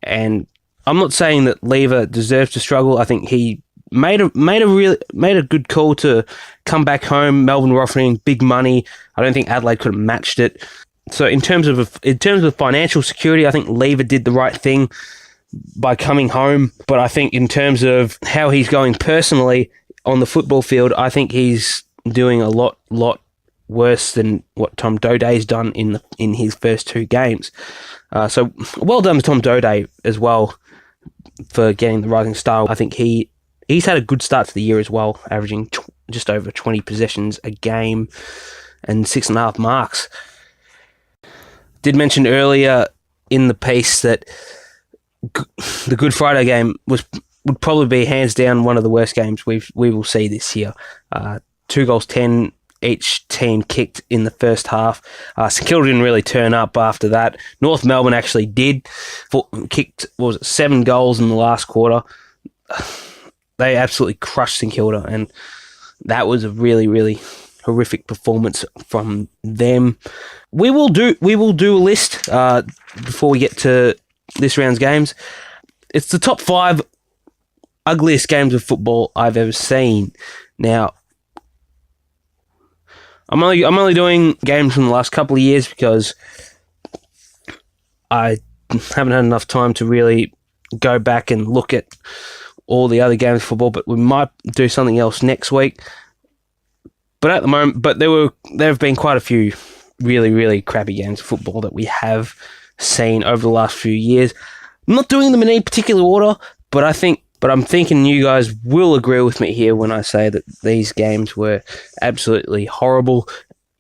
[SPEAKER 1] And I'm not saying that Lever deserves to struggle. I think he made a good call to come back home. Melbourne were offering big money. I don't think Adelaide could have matched it. So in terms of financial security, I think Lever did the right thing by coming home. But I think in terms of how he's going personally on the football field, I think he's doing a lot worse than what Tom Doday's done in his first 2 games. So well done to Tom Doday as well for getting the Rising Star. I think he's had a good start to the year as well, averaging just over 20 possessions a game and 6.5 marks. Did mention earlier in the piece that the Good Friday game would probably be hands down one of the worst games we will see this year. 2 goals, 10 each team kicked in the first half. St Kilda didn't really turn up after that. North Melbourne actually did. Kicked 7 goals in the last quarter. They absolutely crushed St Kilda, and that was a really, really horrific performance from them. We will do a list before we get to this round's games. It's the top 5 ugliest games of football I've ever seen. Now, I'm only doing games from the last couple of years because I haven't had enough time to really go back and look at all the other games of football, but we might do something else next week. But at the moment, there have been quite a few really, really crappy games of football that we have seen over the last few years. I'm not doing them in any particular order, but I'm thinking you guys will agree with me here when I say that these games were absolutely horrible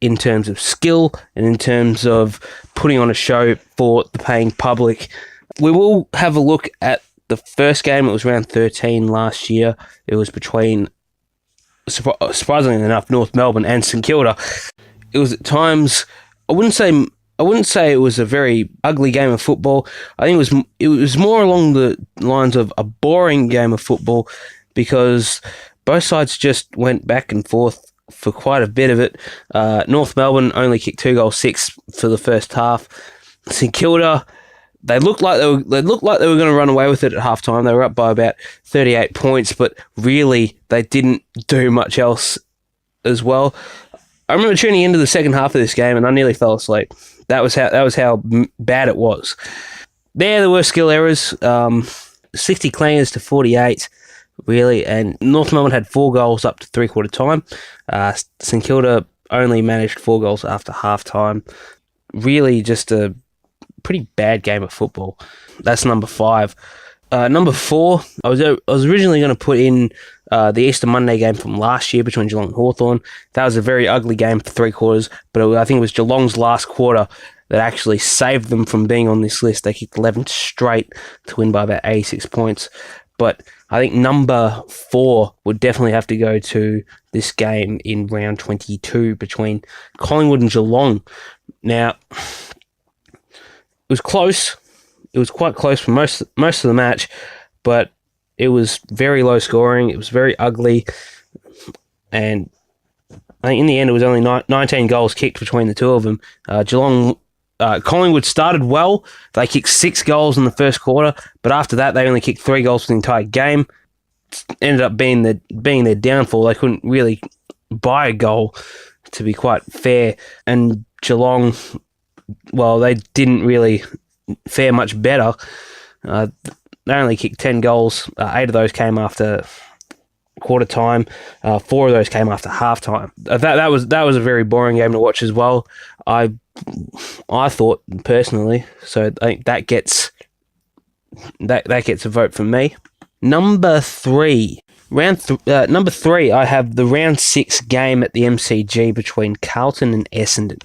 [SPEAKER 1] in terms of skill and in terms of putting on a show for the paying public. We will have a look at the first game. It was round 13 last year. It was between, surprisingly enough, North Melbourne and St Kilda. It was at times, I wouldn't say it was a very ugly game of football. I think it was more along the lines of a boring game of football because both sides just went back and forth for quite a bit of it. North Melbourne only kicked 2 goals, 6 for the first half. St Kilda, they looked like they were going to run away with it at halftime. They were up by about 38 points, but really they didn't do much else as well. I remember tuning into the second half of this game and I nearly fell asleep. That was how bad it was. There were skill errors, 60 clangers to 48, really, and North Melbourne had 4 goals up to three-quarter time. St Kilda only managed 4 goals after half-time. Really just a pretty bad game of football. That's number 5. Number 4, I was originally going to put in the Easter Monday game from last year between Geelong and Hawthorn. That was a very ugly game for 3 quarters, but I think it was Geelong's last quarter that actually saved them from being on this list. They kicked 11 straight to win by about 86 points. But I think number 4 would definitely have to go to this game in round 22 between Collingwood and Geelong. Now, it was close. It was quite close for most of the match, but it was very low scoring. It was very ugly, and I think in the end it was only 19 goals kicked between the two of them. Collingwood started well. They kicked 6 goals in the first quarter, but after that they only kicked 3 goals for the entire game. It ended up being their downfall. They couldn't really buy a goal, to be quite fair, and Geelong, well, they didn't really fare much better. They only kicked 10 goals. 8 of those came after quarter time. 4 of those came after half time. That was a very boring game to watch as well. I thought personally. So I think that gets that gets a vote from me. Number 3. Number 3, I have the round 6 game at the MCG between Carlton and Essendon.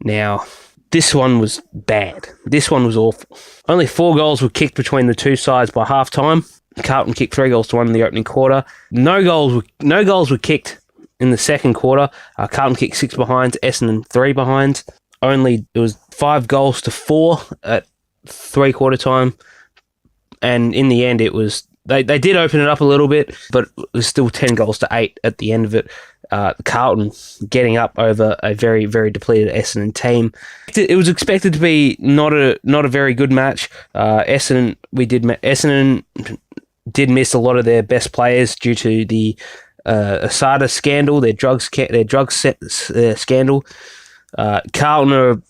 [SPEAKER 1] Now, this one was bad. This one was awful. Only 4 goals were kicked between the two sides by half-time. Carlton kicked 3 goals to 1 in the opening quarter. No goals were kicked in the second quarter. Carlton kicked 6 behinds, Essendon 3 behinds. It was 5 goals to 4 at 3-quarter time. And in the end, it was they did open it up a little bit, but it was still 10 goals to 8 at the end of it. Carlton getting up over a very, very depleted Essendon team. It was expected to be not a very good match. Essendon did miss a lot of their best players due to the Asada scandal, their drug scandal. Carlton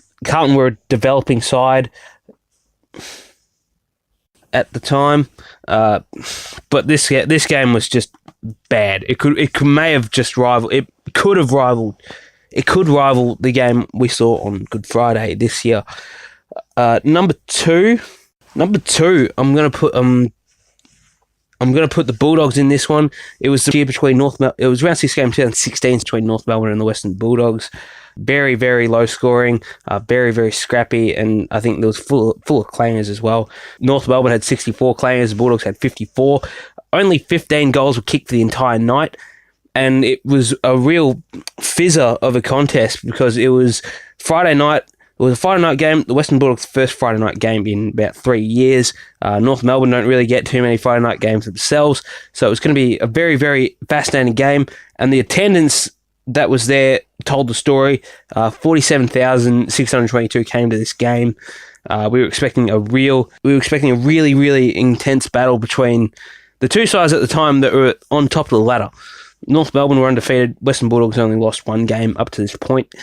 [SPEAKER 1] were a developing side at the time, but this game was just bad. It could rival the game we saw on Good Friday this year. Number two. I'm gonna put the Bulldogs in this one. It was the year between it was round 6 game 2016 between North Melbourne and the Western Bulldogs. Very, very low scoring, very, very scrappy, and I think there was full of clangers as well. North Melbourne had 64 clangers, the Bulldogs had 54. Only 15 goals were kicked the entire night, and it was a real fizzer of a contest because it was Friday night. It was a Friday night game, the Western Bulldogs' first Friday night game in about 3 years. North Melbourne don't really get too many Friday night games themselves, so it was going to be a very, very fascinating game, and the attendance that was there told the story. 47,622 came to this game. We were expecting a really, really intense battle between the two sides at the time that were on top of the ladder. North Melbourne were undefeated. Western Bulldogs only lost 1 game up to this point.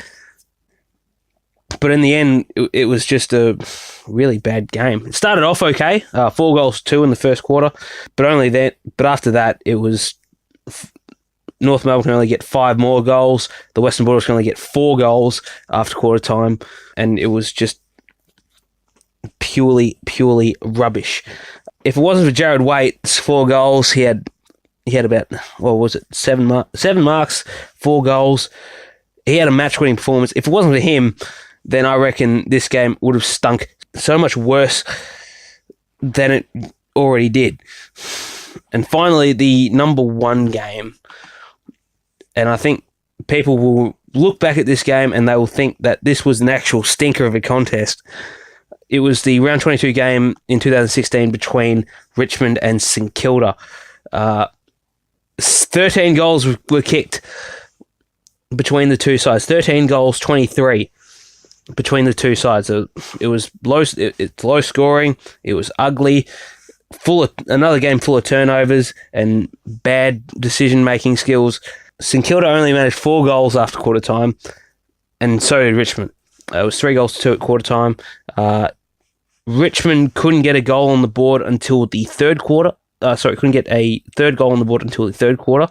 [SPEAKER 1] But in the end, it was just a really bad game. It started off okay, 4 goals to 2 in the first quarter, but after that, it was North Melbourne can only get 5 more goals. The Western Bulldogs can only get 4 goals after quarter time, and it was just purely rubbish. If it wasn't for Jared Waite's 4 goals, he had about 7 marks, 4 goals. He had a match-winning performance. If it wasn't for him, then I reckon this game would have stunk so much worse than it already did. And finally, the number 1 game. And I think people will look back at this game and they will think that this was an actual stinker of a contest. It was the round 22 game in 2016 between Richmond and St Kilda. 13 goals were kicked between the two sides. 13 goals, 23 between the two sides. So it was low. It's low scoring. It was ugly. Another game full of turnovers and bad decision-making skills. St Kilda only managed 4 goals after quarter time, and so did Richmond. It was 3 goals to 2 at quarter time. Richmond couldn't get a goal on the board until the third quarter. Couldn't get a third goal on the board until the third quarter.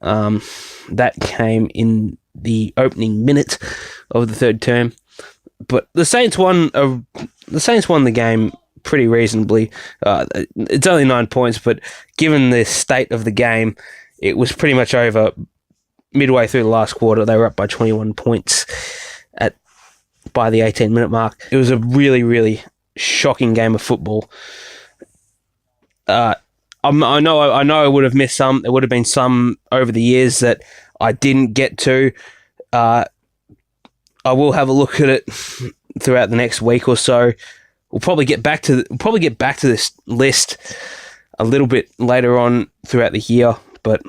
[SPEAKER 1] That came in the opening minute of the third term. But the Saints won the game pretty reasonably. It's only 9 points, but given the state of the game, it was pretty much over midway through the last quarter. They were up by 21 points by the 18-minute mark. It was a really, really shocking game of football. I know I would have missed some. There would have been some over the years that I didn't get to. I will have a look at it throughout the next week or so. We'll probably get back to this list a little bit later on throughout the year. But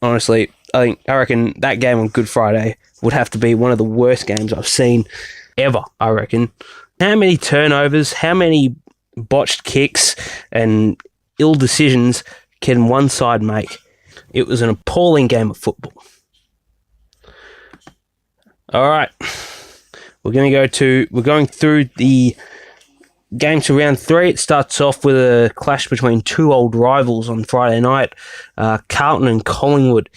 [SPEAKER 1] honestly, I reckon that game on Good Friday would have to be one of the worst games I've seen ever, I reckon. How many turnovers, how many botched kicks and ill decisions can one side make? It was an appalling game of football. All right. We're going through the game to round 3. It starts off with a clash between 2 old rivals on Friday night, Carlton and Collingwood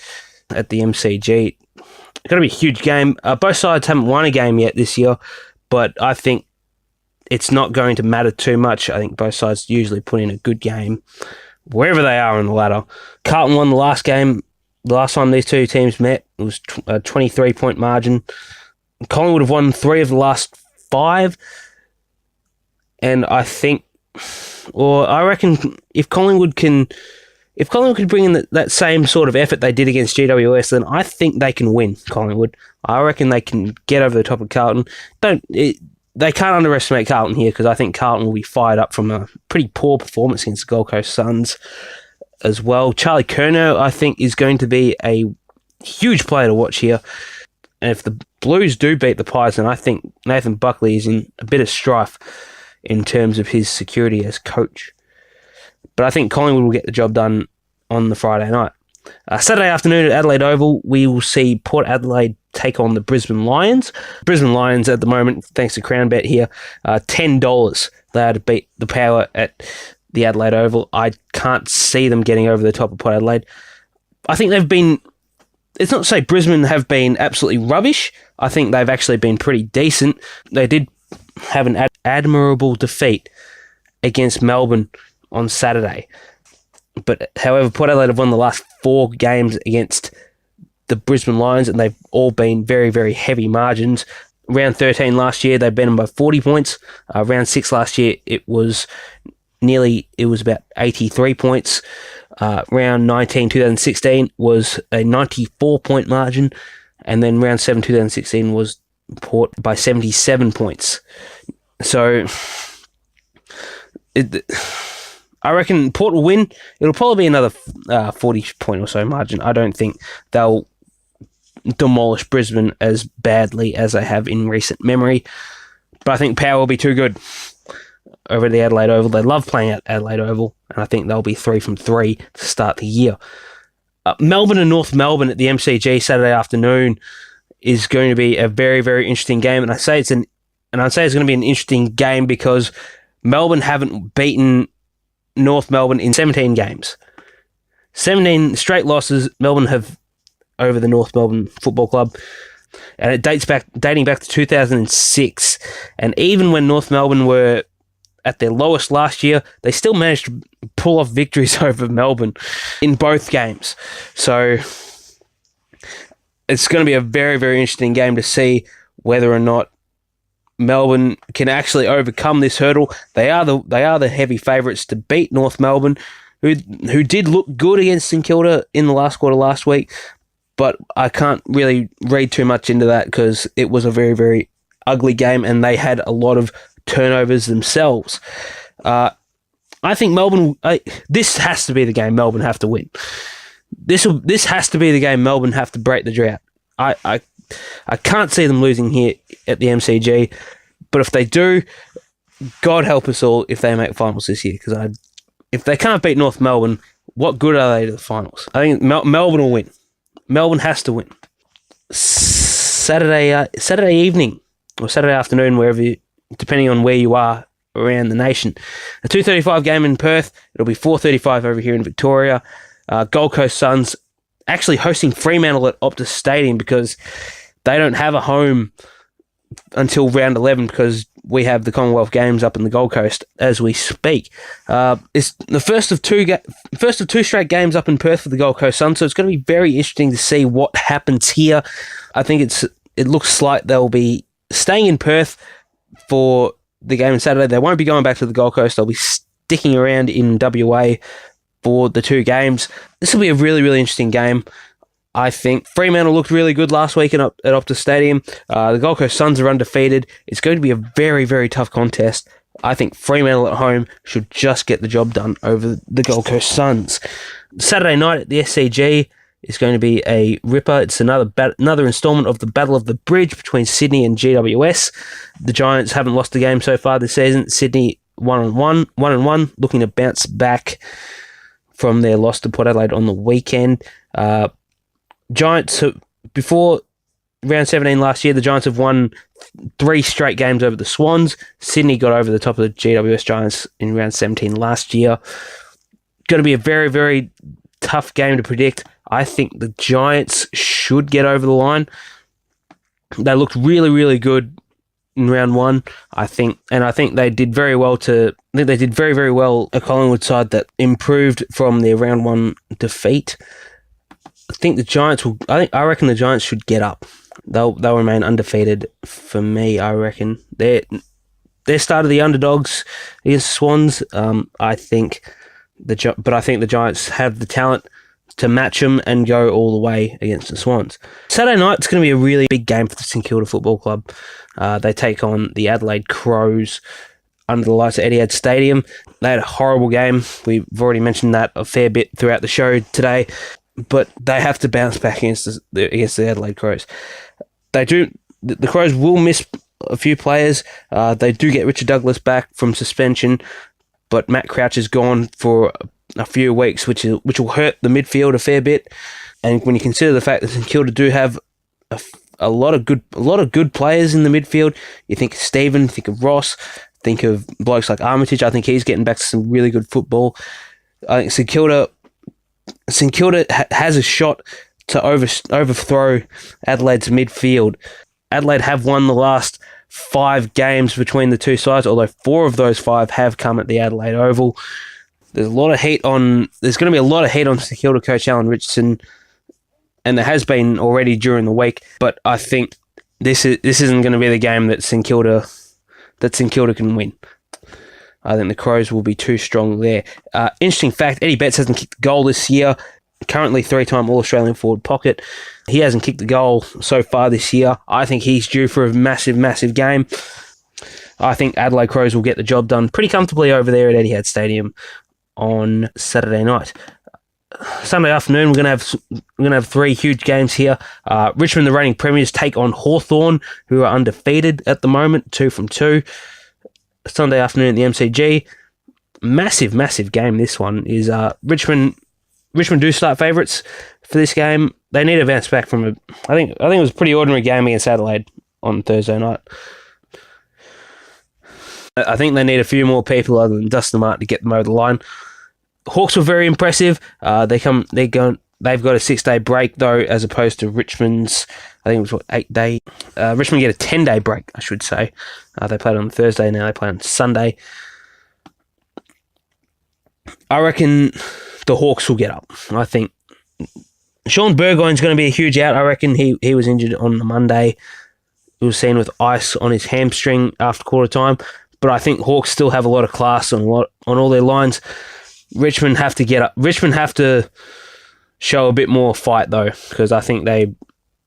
[SPEAKER 1] at the MCG. It's going to be a huge game. Both sides haven't won a game yet this year, but I think it's not going to matter too much. I think both sides usually put in a good game wherever they are on the ladder. Carlton won the last game. The last time these two teams met, it was a 23-point margin. Collingwood have won 3 of the last 5. And I reckon if Collingwood could bring in that same sort of effort they did against GWS, then I think they can win, Collingwood. I reckon they can get over the top of Carlton. They can't underestimate Carlton here, because I think Carlton will be fired up from a pretty poor performance against the Gold Coast Suns as well. Charlie Curnow, I think, is going to be a huge player to watch here. And if the Blues do beat the Pies, then I think Nathan Buckley is in a bit of strife in terms of his security as coach. But I think Collingwood will get the job done on the Friday night. Saturday afternoon at Adelaide Oval, we will see Port Adelaide take on the Brisbane Lions. Brisbane Lions at the moment, thanks to CrownBet here, $10 they are to beat the Power at the Adelaide Oval. I can't see them getting over the top of Port Adelaide. I think they've been... It's not to say Brisbane have been absolutely rubbish. I think they've actually been pretty decent. They did have an admirable defeat against Melbourne on Saturday. But, however, Port Adelaide have won the last 4 games against the Brisbane Lions, and they've all been very, very heavy margins. Round 13 last year, they beat them by 40 points. Round 6 last year, it was about 83 points. Round 19, 2016 was a 94-point margin, and then round 7, 2016 was Port by 77 points. So, I reckon Port will win. It'll probably be another 40-point or so margin. I don't think they'll demolish Brisbane as badly as they have in recent memory, but I think Power will be too good over the Adelaide Oval. They love playing at Adelaide Oval, and I think they'll be 3 from 3 to start the year. Melbourne and North Melbourne at the MCG Saturday afternoon is going to be a very, very interesting game, and I'd say it's going to be an interesting game because Melbourne haven't beaten North Melbourne in 17 games. 17 straight losses Melbourne have over the North Melbourne Football Club, and it dating back to 2006. And even when North Melbourne were at their lowest last year, they still managed to pull off victories over Melbourne in both games. So it's going to be a very, very interesting game to see whether or not Melbourne can actually overcome this hurdle. They are the heavy favourites to beat North Melbourne, who did look good against St Kilda in the last quarter last week, but I can't really read too much into that because it was a very, very ugly game and they had a lot of turnovers themselves. I think Melbourne... this has to be the game Melbourne have to win. This has to be the game Melbourne have to break the drought. I can't see them losing here at the MCG, but if they do, God help us all if they make finals this year, because if they can't beat North Melbourne, what good are they to the finals? I think Melbourne will win. Melbourne has to win. Saturday evening, or Saturday afternoon, depending on where you are around the nation. A 2:35 game in Perth. It'll be 4:35 over here in Victoria. Gold Coast Suns actually hosting Fremantle at Optus Stadium because they don't have a home until round 11 because we have the Commonwealth Games up in the Gold Coast as we speak. It's the first of two straight games up in Perth for the Gold Coast Suns, so it's going to be very interesting to see what happens here. I think it looks like they'll be staying in Perth for the game on Saturday. They won't be going back to the Gold Coast. They'll be sticking around in WA for the 2 games. This will be a really, really interesting game. I think Fremantle looked really good last week at Optus Stadium. The Gold Coast Suns are undefeated. It's going to be a very, very tough contest. I think Fremantle at home should just get the job done over the Gold Coast Suns. Saturday night at the SCG is going to be a ripper. It's another instalment of the Battle of the Bridge between Sydney and GWS. The Giants haven't lost a game so far this season. Sydney 1-1, looking to bounce back from their loss to Port Adelaide on the weekend. Giants, before round 17 last year, the Giants have won 3 straight games over the Swans. Sydney got over the top of the GWS Giants in round 17 last year. Going to be a very, very tough game to predict. I think the Giants should get over the line. They looked really, really good in round one. I think they did very well they did very, very well, a Collingwood side that improved from their round one defeat. I reckon the Giants should get up. They'll remain undefeated for me, I reckon. They're start of the underdogs against the Swans. I think the Giants have the talent to match them and go all the way against the Swans. Saturday night, it's going to be a really big game for the St Kilda Football Club. They take on the Adelaide Crows under the lights at Etihad Stadium. They had a horrible game. We've already mentioned that a fair bit throughout the show today, but they have to bounce back against the Adelaide Crows. The Crows will miss a few players. They do get Richard Douglas back from suspension, but Matt Crouch is gone for a few weeks, which will hurt the midfield a fair bit. And when you consider the fact that St Kilda do have a lot of good players in the midfield, you think of Stephen, think of Ross, think of blokes like Armitage. I think he's getting back to some really good football. I think St Kilda has a shot to overthrow Adelaide's midfield. Adelaide have won the last 5 games between the two sides, although 4 of those 5 have come at the Adelaide Oval. There's going to be a lot of heat on St Kilda coach Alan Richardson, and there has been already during the week. But I think this isn't going to be the game that St Kilda can win. I think the Crows will be too strong there. Interesting fact: Eddie Betts hasn't kicked a goal this year. Currently 3-time All-Australian forward pocket. He hasn't kicked a goal so far this year. I think he's due for a massive, massive game. I think Adelaide Crows will get the job done pretty comfortably over there at Etihad Stadium on Saturday night. Sunday afternoon, we're gonna have 3 huge games here. Richmond, the reigning premiers, take on Hawthorn, who are undefeated at the moment, 2 from 2. Sunday afternoon at the MCG, massive, massive game. This one is Richmond. Richmond do start favourites for this game. They need to bounce back from I think it was a pretty ordinary game against Adelaide on Thursday night. I think they need a few more people other than Dustin Martin to get them over the line. Hawks were very impressive. They've got a 6-day break though, as opposed to Richmond's. I think it was 8-day. Richmond get a 10-day break, I should say. They played on Thursday, now they play on Sunday. I reckon the Hawks will get up. I think Sean Burgoyne's going to be a huge out. I reckon he was injured on the Monday. He was seen with ice on his hamstring after quarter time. But I think Hawks still have a lot of class on all their lines. Richmond have to get up. Richmond have to show a bit more fight though, because I think they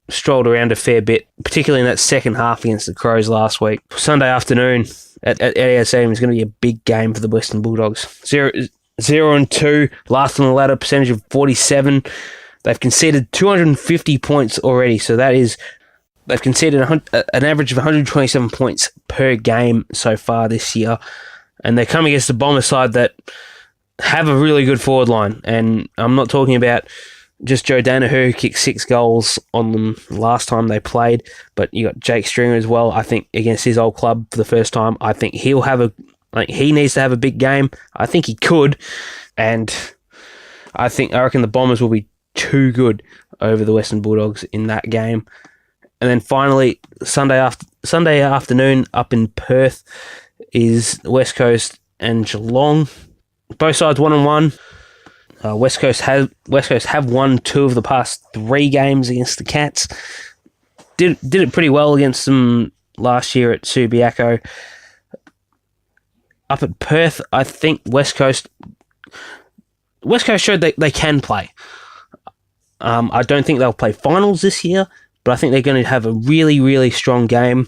[SPEAKER 1] strolled around a fair bit, particularly in that second half against the Crows last week. Sunday afternoon at Etihad Stadium is going to be a big game for the Western Bulldogs. 0-2, last on the ladder, percentage of 47. They've conceded 250 points already, so they've conceded an average of 127 points per game so far this year, and they come against the Bomber side that have a really good forward line, and I'm not talking about just Joe Danaher, who kicked 6 goals on them last time they played, but you got Jake Stringer as well. I think against his old club for the first time, I think he needs to have a big game. I think he could, and I reckon the Bombers will be too good over the Western Bulldogs in that game. And then finally, Sunday afternoon up in Perth is West Coast and Geelong. Both sides 1-1. West Coast have won 2 of the past 3 games against the Cats. Did it pretty well against them last year at Subiaco. Up at Perth, I think West Coast showed they can play. I don't think they'll play finals this year, but I think they're going to have a really, really strong game.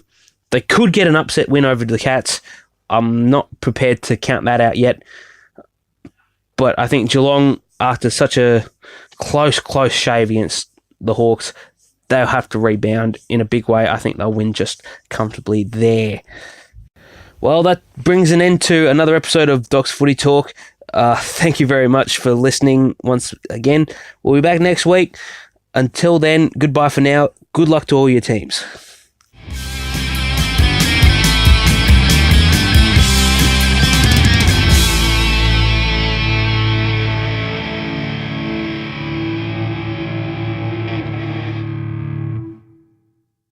[SPEAKER 1] They could get an upset win over the Cats. I'm not prepared to count that out yet. But I think Geelong, after such a close shave against the Hawks, they'll have to rebound in a big way. I think they'll win just comfortably there. Well, that brings an end to another episode of Doc's Footy Talk. Thank you very much for listening once again. We'll be back next week. Until then, goodbye for now. Good luck to all your teams.